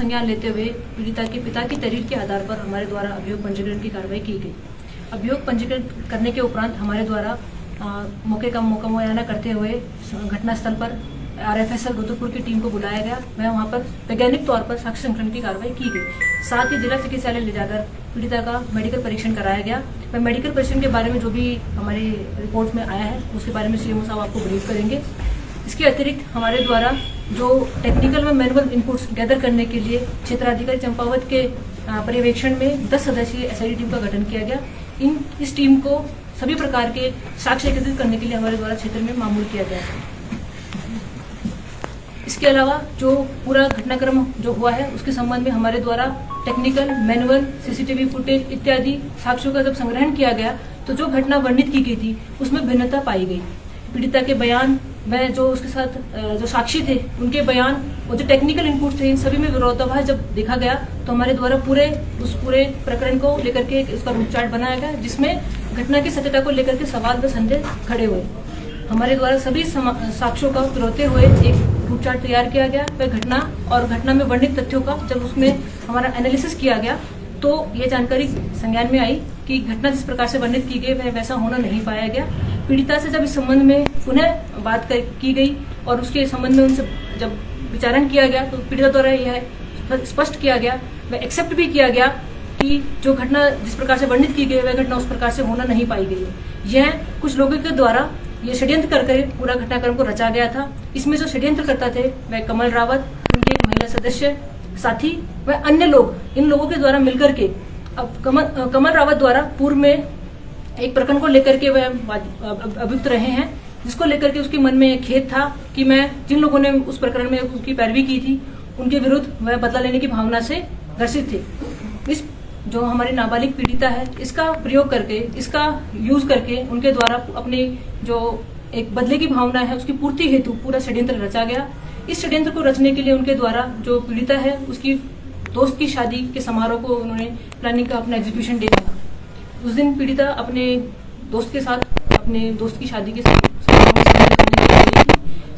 संज्ञान लेते हुए पीड़िता के पिता की तहरीर के आधार पर हमारे द्वारा अभियोग पंजीकरण की कार्रवाई की गई। अभियोग पंजीकरण करने के उपरांत हमारे द्वारा मौके का मुआयना करते हुए घटनास्थल पर RFSL रुद्रपुर की टीम को बुलाया गया। वहाँ पर वैज्ञानिक तौर पर साक्ष्य संकलन की कार्रवाई की गई। साथ ही जिला चिकित्सालय ले जाकर पीड़िता का मेडिकल परीक्षण कराया गया। मैं मेडिकल परीक्षण के बारे में जो भी हमारी रिपोर्ट में आया है उसके बारे में CMO साहब आपको ब्रीफ करेंगे। इसके अतिरिक्त हमारे द्वारा जो टेक्निकल व मैनुअल इनपुट्स गैदर करने के लिए क्षेत्राधिकारी चंपावत के पर्यवेक्षण में 10 सदस्यीय SIT टीम का गठन किया गया। इस टीम को सभी प्रकार के साक्ष्य एकत्रित करने के लिए हमारे द्वारा क्षेत्र में मामूल किया गया है। इसके अलावा जो पूरा घटनाक्रम जो हुआ है उसके संबंध में हमारे द्वारा टेक्निकल, मैनुअल, CCTV फुटेज इत्यादि साक्ष्यों का जब संग्रहण किया गया तो जो घटना वर्णित की गई थी उसमें भिन्नता पाई गई। पीड़िता के बयान में जो उसके साथ जो साक्षी थे उनके बयान और जो टेक्निकल इनपुट थे इन सभी में विरोधाभास जब देखा गया तो हमारे द्वारा उस पूरे प्रकरण को लेकर के उसका रूट चार्ट बनाया गया, जिसमें घटना की सत्यता को लेकर के सवाल व संदेह खड़े हुए। हमारे द्वारा सभी साक्ष्यों का पिरोते हुए एक रूट चार्ट तैयार किया गया। वह घटना में वर्णित तथ्यों का जब उसमें हमारा एनालिसिस किया गया तो ये जानकारी संज्ञान में आई कि घटना जिस प्रकार से वर्णित की गई वह वैसा होना नहीं पाया गया। पीड़िता से जब इस संबंध में पुनः बात की गई और उसके संबंध में उनसे जब विचारण किया गया तो पीड़िता द्वारा यह स्पष्ट किया गया, वह एक्सेप्ट भी किया गया कि जो घटना जिस प्रकार से वर्णित की गई वह घटना उस प्रकार से होना नहीं पाई गई है। यह कुछ लोगों के द्वारा ये षड्यंत्र करके पूरा घटनाक्रम को रचा गया था। इसमें जो षड्यंत्र करता थे वह कमल रावत, उनके एक महिला सदस्य, साथी व अन्य लोग, इन लोगों के द्वारा मिलकर के अब कमल रावत द्वारा पूर्व में एक प्रकरण को लेकर के वह अभियुक्त रहे हैं, जिसको लेकर के उसके मन में खेद था कि मैं जिन लोगों ने उस प्रकरण में उसकी पैरवी की थी उनके विरुद्ध वह बदला लेने की भावना से ग्रसित थे। इस जो हमारी नाबालिग पीड़िता है इसका प्रयोग करके, इसका यूज करके उनके द्वारा अपनी जो एक बदले की भावना है उसकी पूर्ति हेतु पूरा षड्यंत्र रचा गया। इस षड्यंत्र को रचने के लिए उनके द्वारा जो पीड़िता है उसकी दोस्त की शादी के समारोह को उन्होंने प्लानिंग का अपना एग्जीक्यूशन डे था। उस दिन पीड़िता अपने दोस्त के साथ अपने दोस्त की शादी के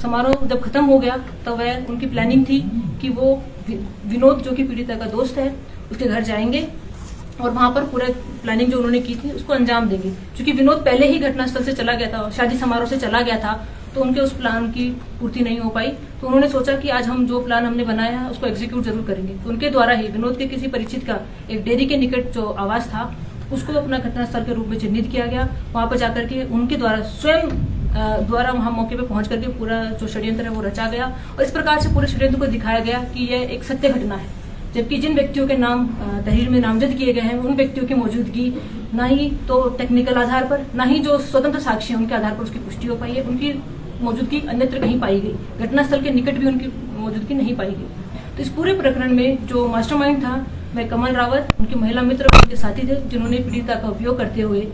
समारोह जब खत्म हो गया तब वह उनकी प्लानिंग थी कि वो विनोद जो कि पीड़िता का दोस्त है उसके घर जाएंगे और वहां पर पूरा प्लानिंग जो उन्होंने की थी उसको अंजाम देंगे। क्योंकि विनोद पहले ही घटनास्थल से चला गया था, शादी समारोह से चला गया था, तो उनके उस प्लान की पूर्ति नहीं हो पाई। तो उन्होंने सोचा कि आज हम जो प्लान हमने बनाया है उसको एग्जीक्यूट जरूर करेंगे। तो उनके द्वारा ही विनोद के किसी परिचित का एक डेयरी के निकट जो आवास था उसको अपना घटनास्थल के रूप में चिन्हित किया गया। वहां पर जाकर के उनके द्वारा स्वयं द्वारा वहां मौके पे पहुंच करके पूरा जो षड्यंत्र है वो रचा गया और इस प्रकार से पूरे षड्यंत्र को दिखाया गया कि यह एक सत्य घटना है। जबकि जिन व्यक्तियों के नाम तहरीर में नामजद किए गए हैं उन व्यक्तियों की मौजूदगी न ही तो टेक्निकल आधार पर, न ही जो स्वतंत्र साक्षी है उनके आधार पर उसकी पुष्टि हो पाई है। उनकी मौजूदगी अन्यत्र कहीं पाई गई, घटनास्थल के निकट भी उनकी मौजूदगी नहीं पाई गई। तो इस पूरे प्रकरण में जो मास्टरमाइंड था वह कमल रावत, उनकी महिला मित्र और उनके साथी थे, जिन्होंने पीड़िता का उपयोग करते हुए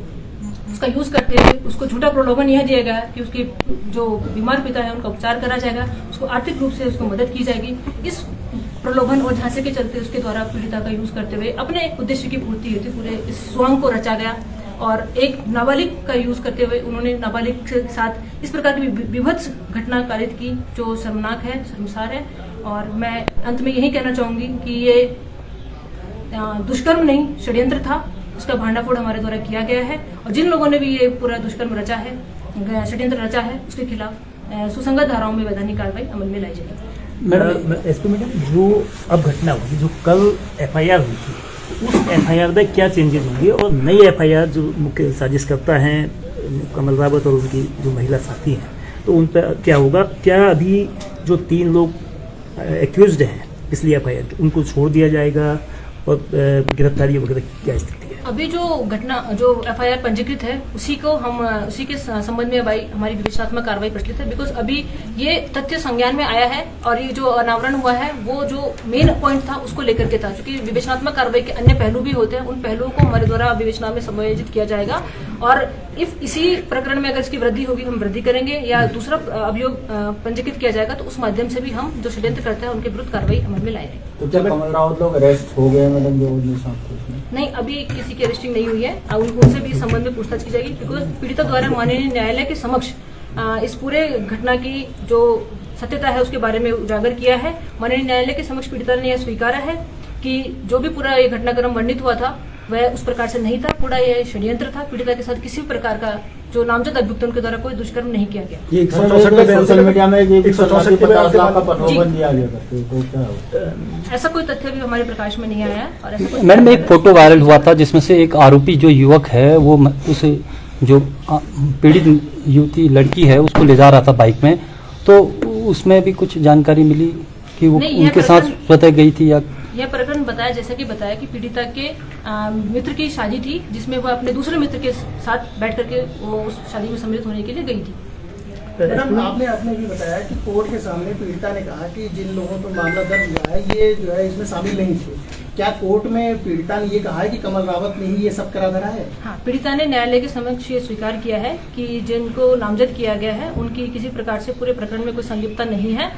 उसका यूज करते हुए उसको झूठा प्रलोभन यह दिया गया कि उसके जो बीमार पिता है उनका उपचार करा जाएगा, उसको आर्थिक रूप से उसको मदद की जाएगी। इस प्रलोभन और झांसे के चलते उसके द्वारा पीड़िता का यूज करते हुए अपने उद्देश्य की पूर्ति हेतु पूरे इस स्वांग को रचा गया और एक नाबालिग का यूज करते हुए उन्होंने नाबालिग के साथ इस प्रकार की विभत्स घटना कारित की जो शर्मनाक है, शर्मसार है। और मैं अंत में यही कहना चाहूंगी कि ये दुष्कर्म नहीं षड्यंत्र था, उसका भांडाफोड़ हमारे द्वारा किया गया है और जिन लोगों ने भी ये पूरा दुष्कर्म रचा है, षड्यंत्र रचा है, उसके खिलाफ सुसंगत धाराओं में वैधानिक कार्रवाई अमल में लाई जाएगी। मैडम एसपी मैडम, जो अब घटना हुई, जो कल FIR हुई थी, उस FIR में क्या चेंजेस होंगे और नई FIR जो मुख्य साजिशकर्ता हैं कमल रावत और उनकी जो महिला साथी हैं तो उन पर क्या होगा? क्या अभी जो 3 लोग एक्यूज्ड हैं पिछली FIR उनको छोड़ दिया जाएगा और गिरफ्तारी वगैरह क्या स्थिति है? अभी जो FIR पंजीकृत है उसी के संबंध में हमारी विवेचनात्मक कार्रवाई प्रचलित है। बिकॉज अभी ये तथ्य संज्ञान में आया है और ये जो अनावरण हुआ है वो जो मेन पॉइंट था उसको लेकर के था। क्योंकि विवेचनात्मक कार्रवाई के अन्य पहलू भी होते हैं, उन पहलुओं को हमारे द्वारा विवेचना में समायोजित किया जाएगा और इसी प्रकरण में अगर इसकी वृद्धि होगी हम वृद्धि करेंगे या दूसरा अभियोग पंजीकृत किया जाएगा तो उस माध्यम से भी हम जो षड्यंत्र करते हैं उनके विरुद्ध कार्रवाई अमल में लाएंगे। तो क्या कमल रावत लोग अरेस्ट हो गए मैडम? जो नहीं, अभी किसी की अरेस्टिंग नहीं हुई है, उनसे भी इस संबंध में पूछताछ की जाएगी। बिकॉज पीड़िता द्वारा माननीय न्यायालय के समक्ष इस पूरे घटना की जो सत्यता है उसके बारे में उजागर किया है। माननीय न्यायालय के समक्ष पीड़िता ने यह स्वीकारा है कि जो भी पूरा ये घटनाक्रम वर्णित हुआ था वह उस प्रकार से नहीं था, पूरा यह षड्यंत्र था। पीड़िता के साथ किसी भी प्रकार का जो नामजद अभियुक्त उनके द्वारा कोई दुष्कर्म नहीं किया गया। ये 164 मीडिया में ये 50 लाख का प्रलोभन दिया गया करते तो क्या होगा? ऐसा कोई तथ्य भी हमारे प्रकाश में नहीं आया है। और ऐसा मैडम एक फोटो वायरल हुआ था जिसमें से एक आरोपी जो युवक है वो उस जो पीड़ित युवती लड़की है उसको ले जा रहा था बाइक में, तो उसमें भी कुछ जानकारी मिली कि वो उनके साथ स्वतः गई थी या यह प्रकरण बताया, जैसा कि बताया कि पीड़िता के मित्र की शादी थी जिसमें वह अपने दूसरे मित्र के साथ बैठ करके वो उस शादी में सम्मिलित होने के लिए गई थी। मैडम आपने भी बताया कि कोर्ट के सामने पीड़िता ने कहा कि जिन लोगों पर मामला दर्ज हुआ है ये जो है इसमें शामिल नहीं थे। क्या कोर्ट में पीड़िता ने ये कहा है कि कमल रावत ने ही ये सब करा धरा है? हाँ, पीड़िता ने न्यायालय के समक्ष ये स्वीकार किया है कि जिनको नामजद किया गया है उनकी किसी प्रकार से पूरे प्रकरण में कोई संलिप्तता नहीं है,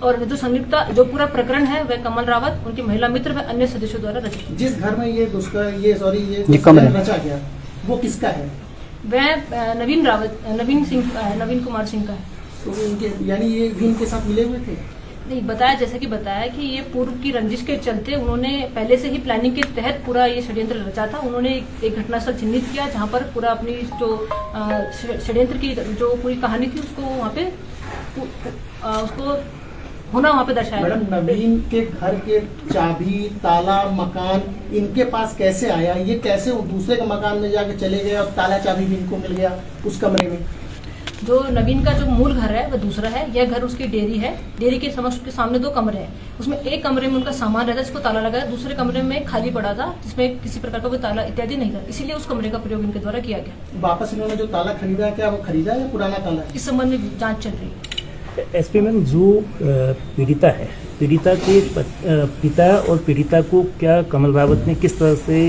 और जो संलिप्तता जो पूरा प्रकरण है वह कमल रावत, उनकी महिला मित्र व अन्य सदस्यों द्वारा रचित। जिस घर में ये दुष्कर्म रचा गया वो किसका है? वह नवीन कुमार सिंह का है। तो इनके यानी ये भी इनके साथ मिले हुए थे? नहीं, बताया जैसा कि बताया कि ये पूर्व की रंजिश के चलते उन्होंने पहले से ही प्लानिंग के तहत पूरा ये षड्यंत्र रचा था। उन्होंने एक घटनास्थल चिन्हित किया जहां पर पूरा अपनी जो षड्यंत्र की जो पूरी कहानी थी उसको वहां पे उसको होना वहां पे दर्शाया। मैडम, नवीन के घर के चाबी, ताला, मकान इनके पास कैसे आया? ये कैसे वो दूसरे के मकान में जाके चले गए और ताला चाबी भी इनको मिल गया उस कमरे में? जो नवीन का जो मूल घर है वह दूसरा है। यह घर उसकी डेयरी है। डेयरी के समक्ष के सामने 2 कमरे हैं। उसमें एक कमरे में उनका सामान रहता है जिसको ताला लगा है, दूसरे कमरे में खाली पड़ा था जिसमें किसी प्रकार का कोई ताला इत्यादि नहीं था, इसीलिए उस कमरे का प्रयोग इनके द्वारा किया गया। वापस इन्होंने जो ताला खरीदा है क्या वो खरीदा है या पुराना ताला है? इस संबंध में जाँच चल रही है। एसपी मैम, जो पीड़िता है, पीड़िता के पिता और पीड़िता को क्या कमल रावत ने किस तरह से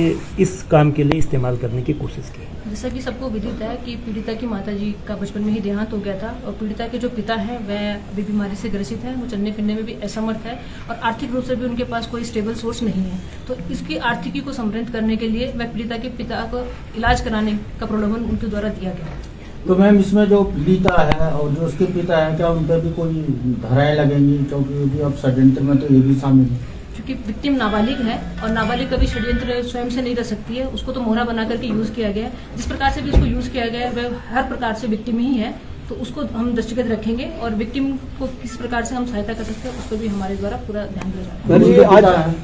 इस काम के लिए इस्तेमाल करने की कोशिश की? जैसा कि सबको विदित है कि पीड़िता की माताजी का बचपन में ही देहांत हो गया था और पीड़िता के जो पिता हैं वह अभी बीमारी से ग्रसित है। वो चलने फिरने में भी असमर्थ है और आर्थिक रूप से भी उनके पास कोई स्टेबल सोर्स नहीं है। तो इसकी आर्थिकी को समृद्ध करने के लिए वह पीड़िता के पिता को इलाज कराने का प्रलोभन उनके द्वारा दिया गया। तो मैम इसमें जो पीड़िता है और जो उसके पिता है क्या उन पर भी कोई धाराएं लगेंगी? क्योंकि अब षड्यंत्र में तो ये भी शामिल है। क्योंकि विक्टिम नाबालिग है और नाबालिग कभी षड्यंत्र स्वयं से नहीं रह सकती है, उसको तो मोहरा बना करके यूज किया गया है। जिस प्रकार से भी उसको यूज किया गया है वह हर प्रकार से विक्टिम ही है, तो उसको हम दृष्टिगत रखेंगे और विक्टिम को किस प्रकार से हम सहायता कर सकते हैं उस पर भी हमारे द्वारा पूरा ध्यान दिया जा रहा है।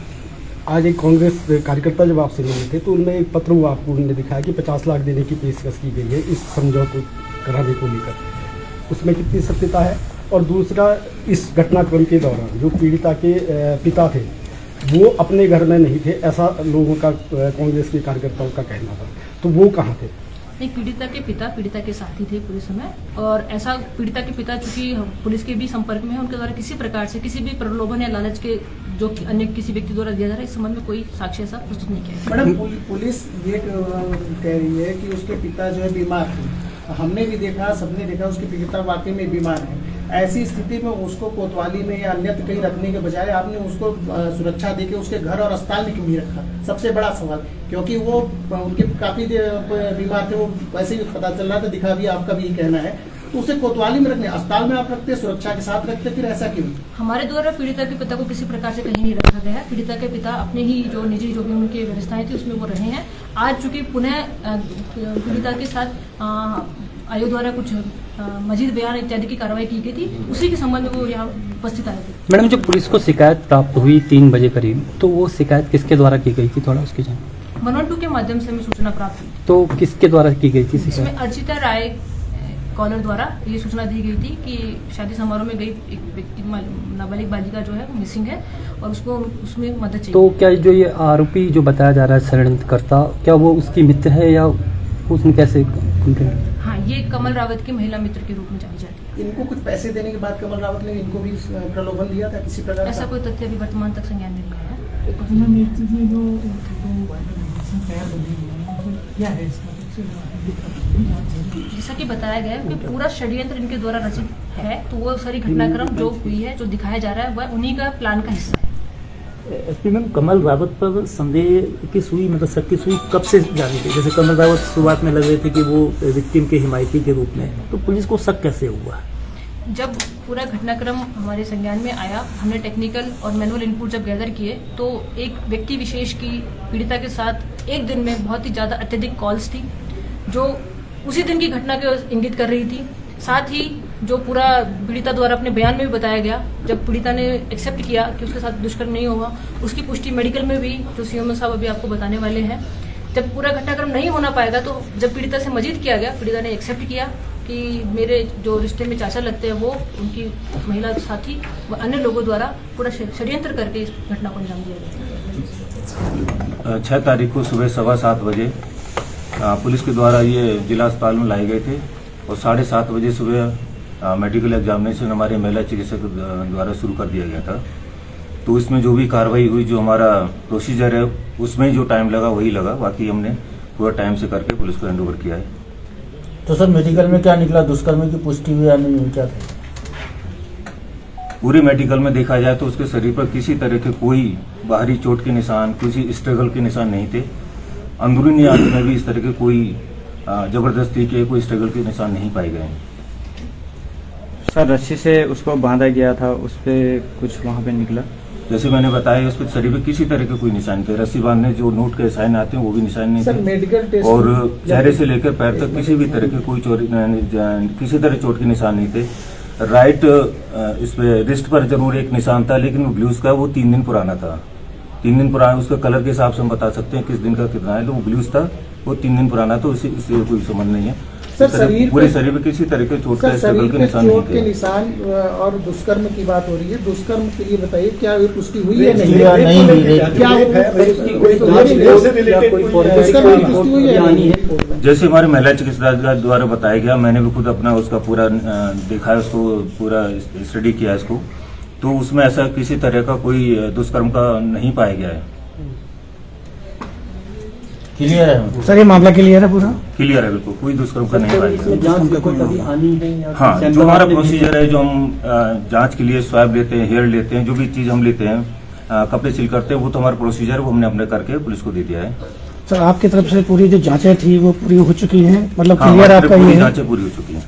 आज एक कांग्रेस कार्यकर्ता जब आपसे मिले थे तो उनमें एक पत्र हुआ आपको उन्होंने दिखाया कि 50 लाख देने की पेशकश की गई है इस समझौते कराने को लेकर, उसमें कितनी सत्यता है? और दूसरा, इस घटनाक्रम के दौरान जो पीड़िता के पिता थे वो अपने घर में नहीं थे, ऐसा लोगों का कांग्रेस के कार्यकर्ताओं का कहना था, तो वो कहाँ थे? नहीं, पीड़िता के पिता पीड़िता के साथ ही थे पूरे समय, और ऐसा पीड़िता के पिता चूंकि पुलिस के भी संपर्क में है, उनके द्वारा किसी प्रकार से किसी भी प्रलोभन या लालच के जो अन्य किसी व्यक्ति द्वारा दिया जा रहा है इस संबंध में कोई साक्ष्य ऐसा प्रस्तुत नहीं किया। मैडम, पुलिस ये कह रही है कि उसके पिता जो है बीमार थे। हमने भी देखा, सबने देखा उसके पिता वाकई में बीमार है। ऐसी स्थिति में उसको कोतवाली में या अन्यत्र कहीं रखने के बजाय आपने उसको सुरक्षा देके उसके घर और अस्पताल में क्यों नहीं रखा? सबसे बड़ा सवाल, क्योंकि वो उनके काफी बीमार थे, वो वैसे ही पता चल रहा था, दिखा भी आपका भी कहना है, तो उसे कोतवाली में रखने, अस्पताल में आप रखते, सुरक्षा के साथ रखते, फिर ऐसा क्यों? हमारे द्वारा पीड़िता के पिता को किसी प्रकार से कहीं नहीं रखा गया है। पीड़िता के पिता अपने ही जो निजी जो भी उनकी व्यवस्थाएं थी उसमें वो रहे हैं। आज चूंकि पुनः पीड़िता के साथ आयोग द्वारा कुछ मजीद बयान इत्यादि की कार्रवाई की गई थी, उसी के संबंध में वो यहाँ उपस्थित आए थे। मैडम, जो पुलिस को शिकायत प्राप्त हुई 3 बजे करीब, तो वो शिकायत किसके द्वारा की गई थी, थोड़ा उसकी जानकारी? 112 के माध्यम से हमें सूचना प्राप्त हुई। तो किसके द्वारा की गई थी इसमें शिकायत? अर्चिता राय कॉलर द्वारा ये सूचना दी गई थी कि शादी समारोह में गई एक व्यक्ति नाबालिग बालिका जो है मिसिंग है और उसको उसमें मदद चाहिए। तो क्या जो ये आरोपी जो बताया जा रहा है षड्यंत्रकर्ता, क्या वो उसकी मित्र है या उसने कैसे? हाँ, ये कमल रावत की महिला मित्र के रूप में जानी जाती है। इनको कुछ पैसे देने के बाद कमल रावत ने इनको भी प्रलोभन दिया था किसी प्रकार? ऐसा कोई तथ्य अभी वर्तमान तक संज्ञान में नहीं आया। जैसा कि बताया गया है कि पूरा षड्यंत्र इनके द्वारा रचित है, तो वो सारी घटनाक्रम जो हुई है, जो दिखाया जा रहा है, वह उन्हीं का प्लान का हिस्सा है। एसपी मैम, कमल रावत पर संदेह की सुई, मतलब शक की सुई कब से जानी थी? जैसे कमल रावत शुरुआत में लग रहे थे कि वो विक्टिम के हिमायती के रूप में, तो पुलिस को शक कैसे हुआ? जब पूरा घटनाक्रम हमारे संज्ञान में आया, हमने टेक्निकल और मैनुअल इनपुट जब गैदर किए तो एक व्यक्ति विशेष की पीड़िता के साथ एक दिन में बहुत ही ज़्यादा अत्यधिक कॉल्स थी जो उसी दिन की घटना को इंगित कर रही थी। साथ ही जो पूरा पीड़िता द्वारा अपने बयान में भी बताया गया, जब पीड़िता ने एक्सेप्ट किया कि उसके साथ दुष्कर्म नहीं हुआ, उसकी पुष्टि मेडिकल में भी, जो सीएमओ साहब अभी आपको बताने वाले हैं। जब पूरा घटनाक्रम नहीं होना पाएगा तो जब पीड़िता से मजीद किया गया, पीड़िता ने एक्सेप्ट किया कि मेरे जो रिश्ते में चाचा लगते हैं वो उनकी महिला साथी व अन्य लोगों द्वारा पूरा षड्यंत्र करके इस घटना को अंजाम दिया गया। 6 तारीख को सुबह 7:15 बजे पुलिस के द्वारा ये जिला अस्पताल में लाए गए थे और 7:30 बजे सुबह मेडिकल एग्जामिनेशन हमारे महिला चिकित्सक द्वारा शुरू कर दिया गया था। तो इसमें जो भी कार्रवाई हुई, जो हमारा प्रोसीजर है उसमें जो टाइम लगा वही लगा, बाकी हमने पूरा टाइम से करके पुलिस को हैंडओवर किया है। तो सर मेडिकल में क्या निकला, दुष्कर्म की पुष्टि हुई या नहीं हुई, क्या था? पूरे मेडिकल में देखा जाए तो उसके शरीर पर किसी तरह के कोई बाहरी चोट के निशान, किसी स्ट्रगल के निशान नहीं थे। अंदरूनी आंत में भी इस तरह के कोई जबरदस्ती के कोई स्ट्रगल के निशान नहीं पाए गए हैं। सर रस्सी से उसको बांधा गया था, उस पर कुछ वहाँ पे निकला? जैसे मैंने बताया, उस पर शरीर पे किसी तरह के कोई निशान थे। रस्सी बांधने जो नोट के साइन आते हैं वो भी निशान नहीं सर थे मेडिकल टेस्ट और चेहरे से लेकर पैर तक किसी भी तरह के कोई किसी तरह चोट के निशान नहीं थे। राइट इस पे रिस्ट पर जरूर एक निशान था, लेकिन वो ब्लूज का वो 3 दिन पुराना था। 3 दिन पुराना, उसका कलर के हिसाब से हम बता सकते हैं किस दिन का कितना है। तो वो ब्लूज था, वो 3 दिन पुराना था, इससे कोई संबंध नहीं है। सर शरीर पूरे शरीर में किसी तरह के चोट का स्ट्रगल के निशान नहीं चोट के थे। निशान और दुष्कर्म की बात हो रही है। दुष्कर्म के लिए बताइए, क्या ये पुष्टि हुई है नहीं? या नहीं हुई? क्या दुष्कर्म की पुष्टि हुई है नहीं? जैसे हमारे महिला चिकित्सक द्वारा बताया गया, मैंने भी खुद अपना उसका पूरा देखा है, उसको पूरा स्टडी किया है इसको, तो उसमें ऐसा किसी तरह का कोई दुष्कर्म का नहीं पाया गया है। क्लियर है सर ये मामला क्लियर है पूरा? क्लियर है, बिल्कुल कोई दुष्कर्म का नहीं पाया गया। जांच कभी आनी है? हाँ, जो हमारा प्रोसीजर है, जो हम जांच के लिए स्वैब लेते हैं, हेयर लेते हैं, जो भी चीज हम लेते हैं, कपड़े सील करते हैं, वो तो हमारा प्रोसीजर है, वो हमने अपने करके पुलिस को दे दिया है। सर आपकी तरफ से पूरी जो जांचें थी वो पूरी हो चुकी हैं, मतलब हाँ, क्लियर हमारी आपका पूरी ये है? जांचें पूरी हो चुकी हैं।